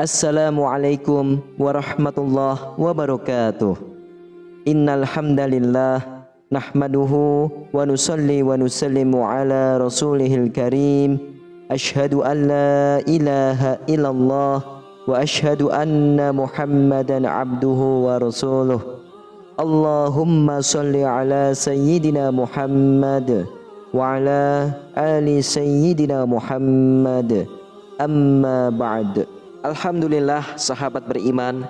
Assalamualaikum warahmatullahi wabarakatuh. Innal hamdalillah nahmaduhu wa nusalli wa nusallimu ala rasulihil karim. Asyhadu an la ilaha illallah wa asyhadu anna Muhammadan abduhu wa rasuluh. Allahumma salli ala sayyidina Muhammad wa ala ali sayyidina Muhammad. Amma ba'd. Alhamdulillah sahabat beriman,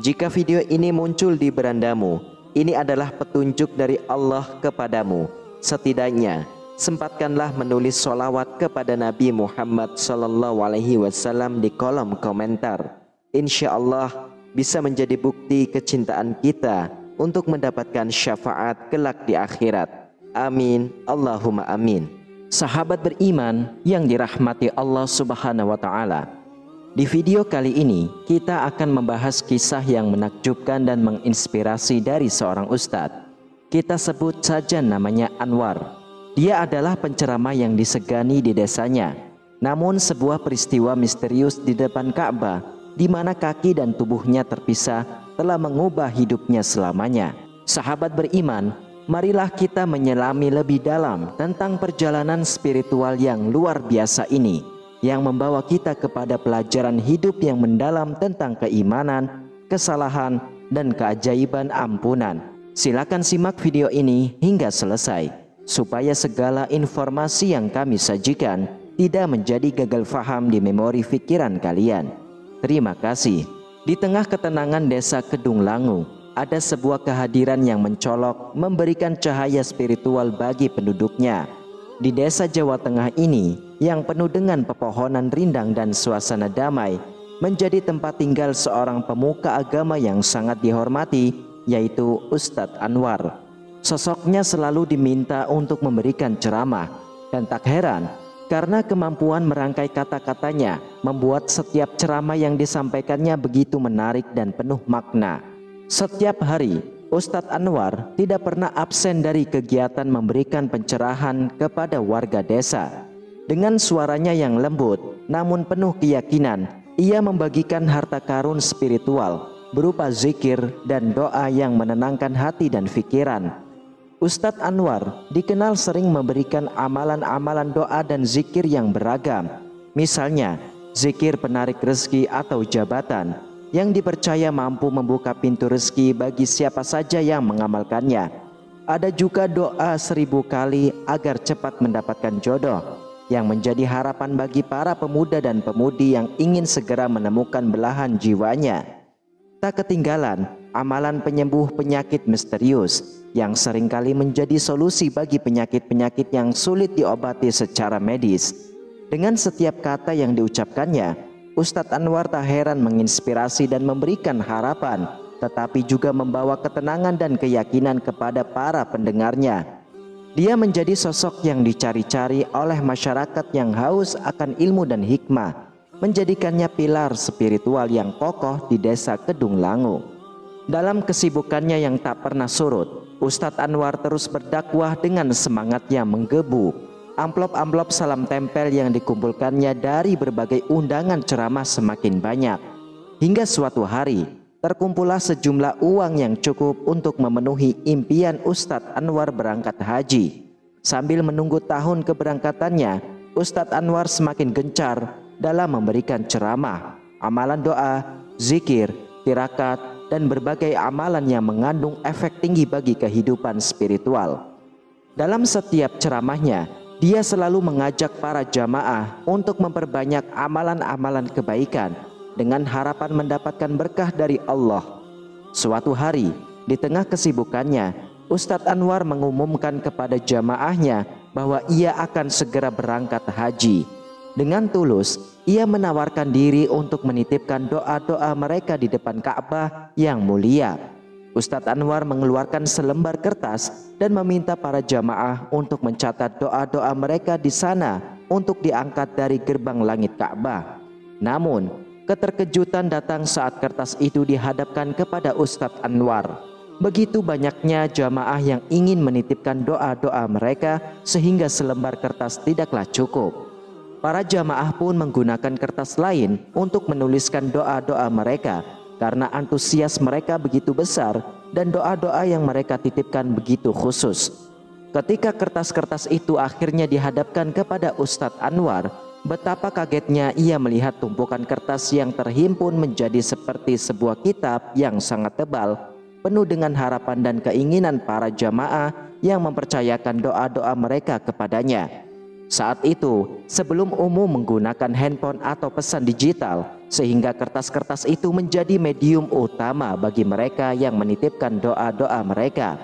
jika video ini muncul di berandamu, ini adalah petunjuk dari Allah kepadamu. Setidaknya sempatkanlah menulis sholawat kepada Nabi Muhammad SAW di kolom komentar. Insya Allah bisa menjadi bukti kecintaan kita untuk mendapatkan syafaat kelak di akhirat. Amin, Allahumma amin. Sahabat beriman yang dirahmati Allah Subhanahu wa Ta'ala, di video kali ini kita akan membahas kisah yang menakjubkan dan menginspirasi dari seorang ustadz. Kita sebut saja namanya Anwar. Dia adalah penceramah yang disegani di desanya. Namun sebuah peristiwa misterius di depan Ka'bah, di mana kaki dan tubuhnya terpisah, telah mengubah hidupnya selamanya. Sahabat beriman, marilah kita menyelami lebih dalam tentang perjalanan spiritual yang luar biasa ini, yang membawa kita kepada pelajaran hidup yang mendalam tentang keimanan, kesalahan, dan keajaiban ampunan. Silakan simak video ini hingga selesai, supaya segala informasi yang kami sajikan tidak menjadi gagal faham di memori pikiran kalian. Terima kasih. Di tengah ketenangan desa Kedung Langu, ada sebuah kehadiran yang mencolok, memberikan cahaya spiritual bagi penduduknya. Di desa Jawa Tengah ini, yang penuh dengan pepohonan rindang dan suasana damai, menjadi tempat tinggal seorang pemuka agama yang sangat dihormati, yaitu Ustadz Anwar. Sosoknya selalu diminta untuk memberikan ceramah, dan tak heran karena kemampuan merangkai kata-katanya membuat setiap ceramah yang disampaikannya begitu menarik dan penuh makna. Setiap hari Ustadz Anwar tidak pernah absen dari kegiatan memberikan pencerahan kepada warga desa. Dengan suaranya yang lembut namun penuh keyakinan, ia membagikan harta karun spiritual berupa zikir dan doa yang menenangkan hati dan pikiran. Ustadz Anwar dikenal sering memberikan amalan-amalan doa dan zikir yang beragam. Misalnya, zikir penarik rezeki atau jabatan yang dipercaya mampu membuka pintu rezeki bagi siapa saja yang mengamalkannya. Ada juga doa 1000 kali agar cepat mendapatkan jodoh, yang menjadi harapan bagi para pemuda dan pemudi yang ingin segera menemukan belahan jiwanya. Tak ketinggalan amalan penyembuh penyakit misterius yang seringkali menjadi solusi bagi penyakit-penyakit yang sulit diobati secara medis. Dengan setiap kata yang diucapkannya, Ustadz Anwar tak heran menginspirasi dan memberikan harapan, tetapi juga membawa ketenangan dan keyakinan kepada para pendengarnya. Dia menjadi sosok yang dicari-cari oleh masyarakat yang haus akan ilmu dan hikmah, menjadikannya pilar spiritual yang kokoh di desa Kedung Langu. Dalam kesibukannya yang tak pernah surut, Ustadz Anwar terus berdakwah dengan semangat yang menggebu. Amplop-amplop salam tempel yang dikumpulkannya dari berbagai undangan ceramah semakin banyak. Hingga suatu hari, terkumpullah sejumlah uang yang cukup untuk memenuhi impian Ustadz Anwar berangkat haji. Sambil menunggu tahun keberangkatannya, Ustadz Anwar semakin gencar dalam memberikan ceramah, amalan doa, zikir, tirakat, dan berbagai amalan yang mengandung efek tinggi bagi kehidupan spiritual. Dalam setiap ceramahnya, dia selalu mengajak para jamaah untuk memperbanyak amalan-amalan kebaikan dengan harapan mendapatkan berkah dari Allah. Suatu hari, di tengah kesibukannya, Ustadz Anwar mengumumkan kepada jamaahnya bahwa ia akan segera berangkat haji. Dengan tulus, ia menawarkan diri untuk menitipkan doa-doa mereka di depan Ka'bah yang mulia. Ustadz Anwar mengeluarkan selembar kertas dan meminta para jamaah untuk mencatat doa-doa mereka di sana untuk diangkat dari gerbang langit Ka'bah. Namun, keterkejutan datang saat kertas itu dihadapkan kepada Ustadz Anwar. Begitu banyaknya jamaah yang ingin menitipkan doa-doa mereka sehingga selembar kertas tidaklah cukup. Para jamaah pun menggunakan kertas lain untuk menuliskan doa-doa mereka karena antusias mereka begitu besar dan doa-doa yang mereka titipkan begitu khusus. Ketika kertas-kertas itu akhirnya dihadapkan kepada Ustadz Anwar, betapa kagetnya ia melihat tumpukan kertas yang terhimpun menjadi seperti sebuah kitab yang sangat tebal, penuh dengan harapan dan keinginan para jamaah yang mempercayakan doa-doa mereka kepadanya. Saat itu, sebelum umum menggunakan handphone atau pesan digital, sehingga kertas-kertas itu menjadi medium utama bagi mereka yang menitipkan doa-doa mereka.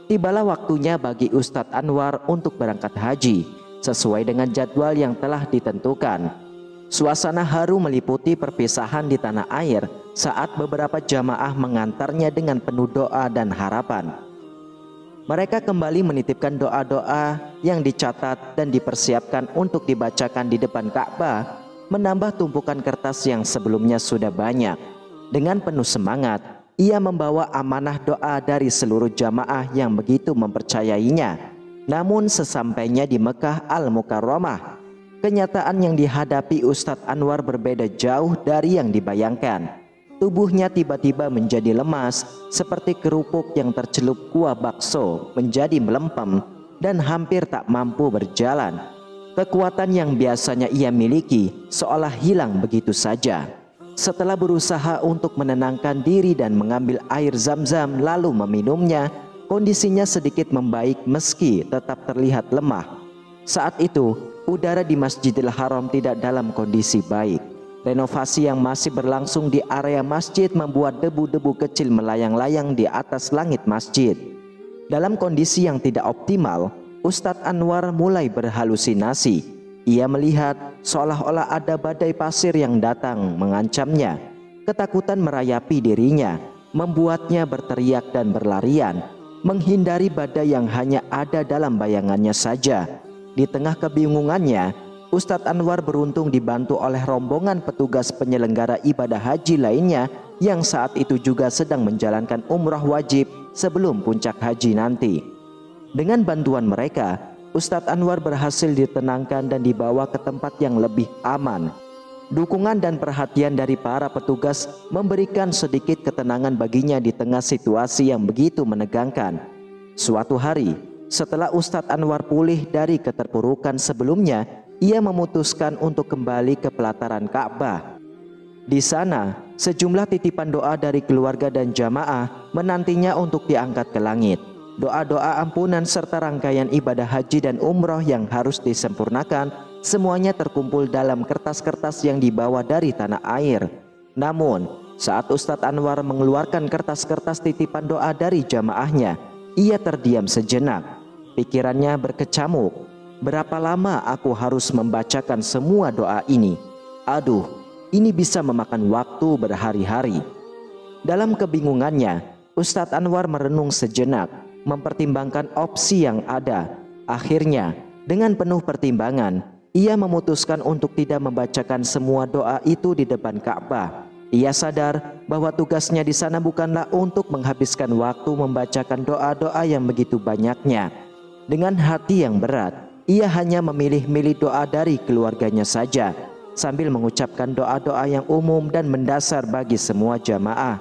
Tibalah waktunya bagi Ustadz Anwar untuk berangkat haji, sesuai dengan jadwal yang telah ditentukan. Suasana haru meliputi perpisahan di tanah air saat beberapa jamaah mengantarnya dengan penuh doa dan harapan. Mereka kembali menitipkan doa-doa yang dicatat dan dipersiapkan untuk dibacakan di depan Ka'bah, menambah tumpukan kertas yang sebelumnya sudah banyak. Dengan penuh semangat, ia membawa amanah doa dari seluruh jamaah yang begitu mempercayainya. Namun sesampainya di Mekah Al-Mukarramah, kenyataan yang dihadapi Ustadz Anwar berbeda jauh dari yang dibayangkan. Tubuhnya tiba-tiba menjadi lemas, seperti kerupuk yang tercelup kuah bakso menjadi melempem dan hampir tak mampu berjalan. Kekuatan yang biasanya ia miliki seolah hilang begitu saja. Setelah berusaha untuk menenangkan diri dan mengambil air zam-zam lalu meminumnya, kondisinya sedikit membaik meski tetap terlihat lemah. Saat itu, udara di Masjidil Haram tidak dalam kondisi baik. Renovasi yang masih berlangsung di area masjid membuat debu-debu kecil melayang-layang di atas langit masjid. Dalam kondisi yang tidak optimal, Ustadz Anwar mulai berhalusinasi. Ia melihat seolah-olah ada badai pasir yang datang mengancamnya. Ketakutan merayapi dirinya, membuatnya berteriak dan berlarian, menghindari badai yang hanya ada dalam bayangannya saja. Di tengah kebingungannya, Ustadz Anwar beruntung dibantu oleh rombongan petugas penyelenggara ibadah haji lainnya yang saat itu juga sedang menjalankan umrah wajib sebelum puncak haji nanti. Dengan bantuan mereka, Ustadz Anwar berhasil ditenangkan dan dibawa ke tempat yang lebih aman. Dukungan dan perhatian dari para petugas memberikan sedikit ketenangan baginya di tengah situasi yang begitu menegangkan. Suatu hari, setelah Ustadz Anwar pulih dari keterpurukan sebelumnya, ia memutuskan untuk kembali ke pelataran Ka'bah. Di sana, sejumlah titipan doa dari keluarga dan jamaah menantinya untuk diangkat ke langit. Doa-doa ampunan serta rangkaian ibadah haji dan umroh yang harus disempurnakan, semuanya terkumpul dalam kertas-kertas yang dibawa dari tanah air. Namun, saat Ustadz Anwar mengeluarkan kertas-kertas titipan doa dari jamaahnya, ia terdiam sejenak. Pikirannya berkecamuk. Berapa lama aku harus membacakan semua doa ini? Aduh, ini bisa memakan waktu berhari-hari. Dalam kebingungannya, Ustadz Anwar merenung sejenak, mempertimbangkan opsi yang ada. Akhirnya, dengan penuh pertimbangan, ia memutuskan untuk tidak membacakan semua doa itu di depan Ka'bah. Ia sadar bahwa tugasnya di sana bukanlah untuk menghabiskan waktu membacakan doa-doa yang begitu banyaknya. Dengan hati yang berat, ia hanya memilih-milih doa dari keluarganya saja, sambil mengucapkan doa-doa yang umum dan mendasar bagi semua jamaah.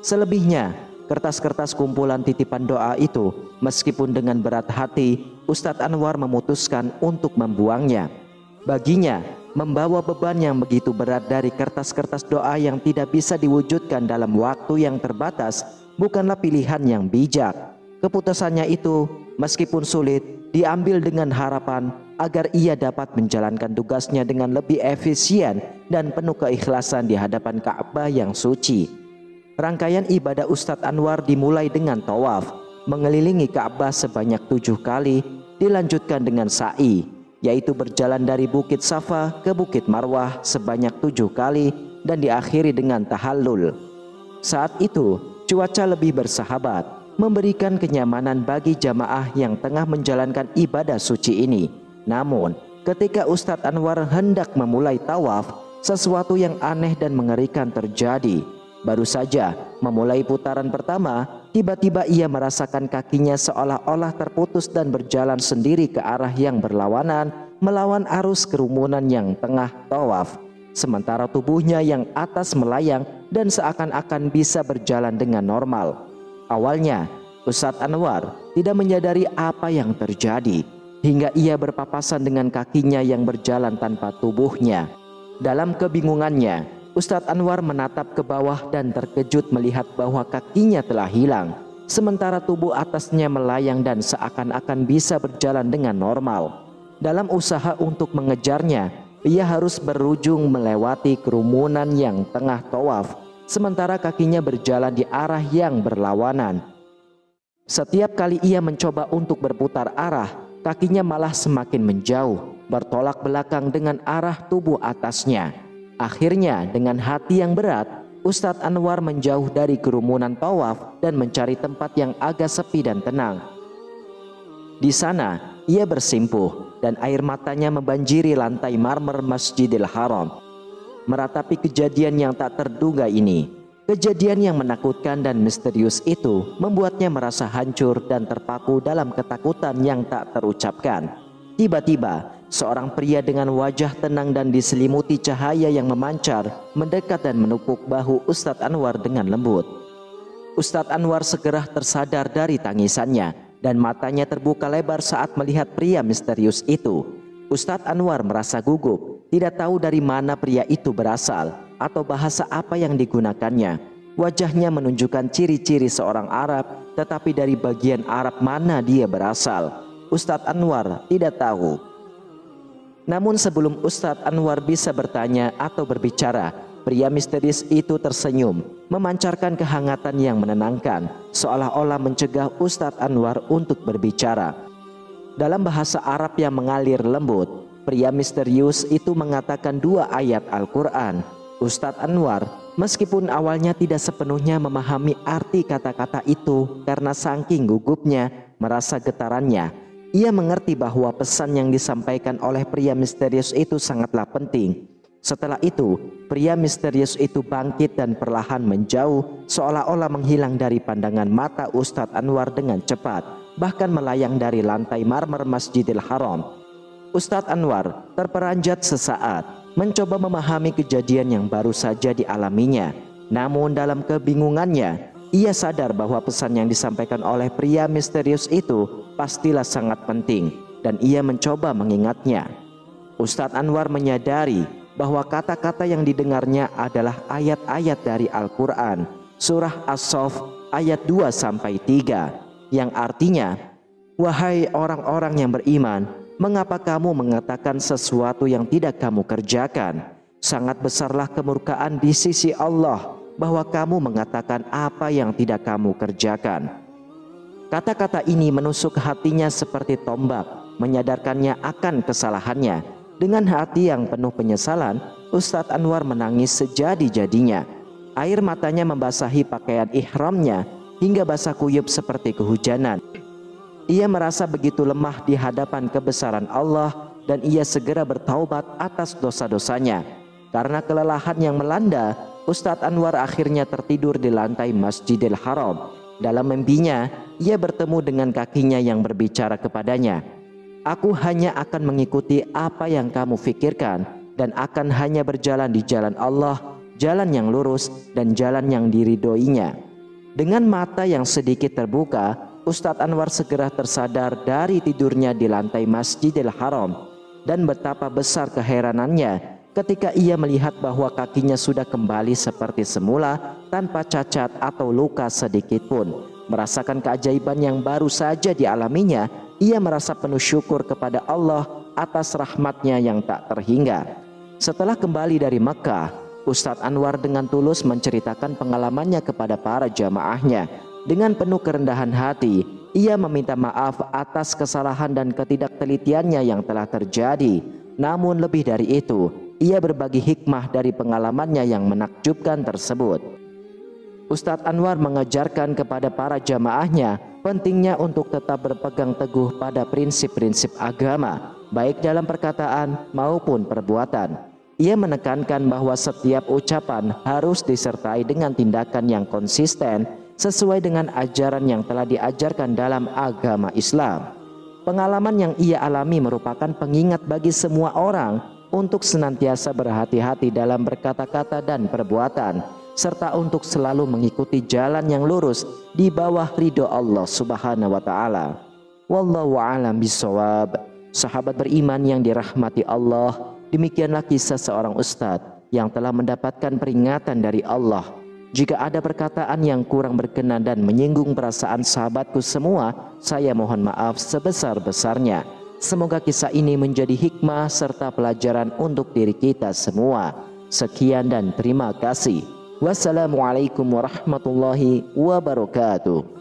Selebihnya, kertas-kertas kumpulan titipan doa itu, meskipun dengan berat hati, Ustadz Anwar memutuskan untuk membuangnya. Baginya, membawa beban yang begitu berat dari kertas-kertas doa yang tidak bisa diwujudkan dalam waktu yang terbatas bukanlah pilihan yang bijak. Keputusannya itu, meskipun sulit, diambil dengan harapan agar ia dapat menjalankan tugasnya dengan lebih efisien dan penuh keikhlasan di hadapan Ka'bah yang suci. Rangkaian ibadah Ustadz Anwar dimulai dengan tawaf, mengelilingi Ka'bah sebanyak 7 kali, dilanjutkan dengan sa'i, yaitu berjalan dari Bukit Safa ke Bukit Marwah sebanyak 7 kali, dan diakhiri dengan tahallul. Saat itu, cuaca lebih bersahabat, memberikan kenyamanan bagi jamaah yang tengah menjalankan ibadah suci ini. Namun, ketika Ustadz Anwar hendak memulai tawaf, sesuatu yang aneh dan mengerikan terjadi. Baru saja memulai putaran pertama, tiba-tiba ia merasakan kakinya seolah-olah terputus dan berjalan sendiri ke arah yang berlawanan melawan arus kerumunan yang tengah tawaf, sementara tubuhnya yang atas melayang dan seakan-akan bisa berjalan dengan normal. Awalnya, Ustadz Anwar tidak menyadari apa yang terjadi, hingga ia berpapasan dengan kakinya yang berjalan tanpa tubuhnya. Dalam kebingungannya, Ustadz Anwar menatap ke bawah dan terkejut melihat bahwa kakinya telah hilang, sementara tubuh atasnya melayang dan seakan-akan bisa berjalan dengan normal. Dalam usaha untuk mengejarnya, ia harus berujung melewati kerumunan yang tengah tawaf, sementara kakinya berjalan di arah yang berlawanan. Setiap kali ia mencoba untuk berputar arah, kakinya malah semakin menjauh, bertolak belakang dengan arah tubuh atasnya. Akhirnya dengan hati yang berat, Ustadz Anwar menjauh dari kerumunan tawaf dan mencari tempat yang agak sepi dan tenang. Di sana ia bersimpuh dan air matanya membanjiri lantai marmer Masjidil Haram. Meratapi kejadian yang tak terduga ini, kejadian yang menakutkan dan misterius itu membuatnya merasa hancur dan terpaku dalam ketakutan yang tak terucapkan. Tiba-tiba seorang pria dengan wajah tenang dan diselimuti cahaya yang memancar mendekat dan menepuk bahu Ustadz Anwar dengan lembut. Ustadz Anwar segera tersadar dari tangisannya dan matanya terbuka lebar saat melihat pria misterius itu. Ustadz Anwar merasa gugup, tidak tahu dari mana pria itu berasal atau bahasa apa yang digunakannya. Wajahnya menunjukkan ciri-ciri seorang Arab, tetapi dari bagian Arab mana dia berasal, Ustadz Anwar tidak tahu. Namun sebelum Ustadz Anwar bisa bertanya atau berbicara, pria misterius itu tersenyum, memancarkan kehangatan yang menenangkan, seolah-olah mencegah Ustadz Anwar untuk berbicara. Dalam bahasa Arab yang mengalir lembut, pria misterius itu mengatakan 2 ayat Al-Quran. Ustadz Anwar meskipun awalnya tidak sepenuhnya memahami arti kata-kata itu karena saking gugupnya merasa getarannya, ia mengerti bahwa pesan yang disampaikan oleh pria misterius itu sangatlah penting. Setelah itu, pria misterius itu bangkit dan perlahan menjauh, seolah-olah menghilang dari pandangan mata Ustadz Anwar dengan cepat, bahkan melayang dari lantai marmer Masjidil Haram. Ustadz Anwar terperanjat sesaat, mencoba memahami kejadian yang baru saja dialaminya. Namun dalam kebingungannya, ia sadar bahwa pesan yang disampaikan oleh pria misterius itu pastilah sangat penting, dan ia mencoba mengingatnya. Ustadz Anwar menyadari bahwa kata-kata yang didengarnya adalah ayat-ayat dari Al-Quran, surah As-Saff ayat 2-3, yang artinya, "Wahai orang-orang yang beriman, mengapa kamu mengatakan sesuatu yang tidak kamu kerjakan? Sangat besarlah kemurkaan di sisi Allah bahwa kamu mengatakan apa yang tidak kamu kerjakan." Kata-kata ini menusuk hatinya seperti tombak, menyadarkannya akan kesalahannya. Dengan hati yang penuh penyesalan, Ustadz Anwar menangis sejadi-jadinya. Air matanya membasahi pakaian ihramnya hingga basah kuyup seperti kehujanan. Ia merasa begitu lemah di hadapan kebesaran Allah dan ia segera bertaubat atas dosa-dosanya. Karena kelelahan yang melanda, Ustadz Anwar akhirnya tertidur di lantai Masjidil Haram. Dalam mimpinya, ia bertemu dengan kakinya yang berbicara kepadanya, "Aku hanya akan mengikuti apa yang kamu fikirkan dan akan hanya berjalan di jalan Allah, jalan yang lurus dan jalan yang diridhoinya." Dengan mata yang sedikit terbuka, Ustadz Anwar segera tersadar dari tidurnya di lantai Masjidil Haram dan betapa besar keheranannya ketika ia melihat bahwa kakinya sudah kembali seperti semula tanpa cacat atau luka sedikit pun. Merasakan keajaiban yang baru saja dialaminya, ia merasa penuh syukur kepada Allah atas rahmatnya yang tak terhingga. Setelah kembali dari Mekah, Ustadz Anwar dengan tulus menceritakan pengalamannya kepada para jamaahnya. Dengan penuh kerendahan hati, ia meminta maaf atas kesalahan dan ketidaktelitiannya yang telah terjadi. Namun lebih dari itu, ia berbagi hikmah dari pengalamannya yang menakjubkan tersebut. Ustadz Anwar mengajarkan kepada para jamaahnya pentingnya untuk tetap berpegang teguh pada prinsip-prinsip agama, baik dalam perkataan maupun perbuatan. Ia menekankan bahwa setiap ucapan harus disertai dengan tindakan yang konsisten sesuai dengan ajaran yang telah diajarkan dalam agama Islam. Pengalaman yang ia alami merupakan pengingat bagi semua orang untuk senantiasa berhati-hati dalam berkata-kata dan perbuatan, serta untuk selalu mengikuti jalan yang lurus di bawah ridho Allah Subhanahu wa taala. Wallahu a'lam bishawab. Sahabat beriman yang dirahmati Allah, demikianlah kisah seorang ustadz yang telah mendapatkan peringatan dari Allah. Jika ada perkataan yang kurang berkenan dan menyinggung perasaan sahabatku semua, saya mohon maaf sebesar-besarnya. Semoga kisah ini menjadi hikmah serta pelajaran untuk diri kita semua. Sekian dan terima kasih. Wassalamualaikum warahmatullahi wabarakatuh.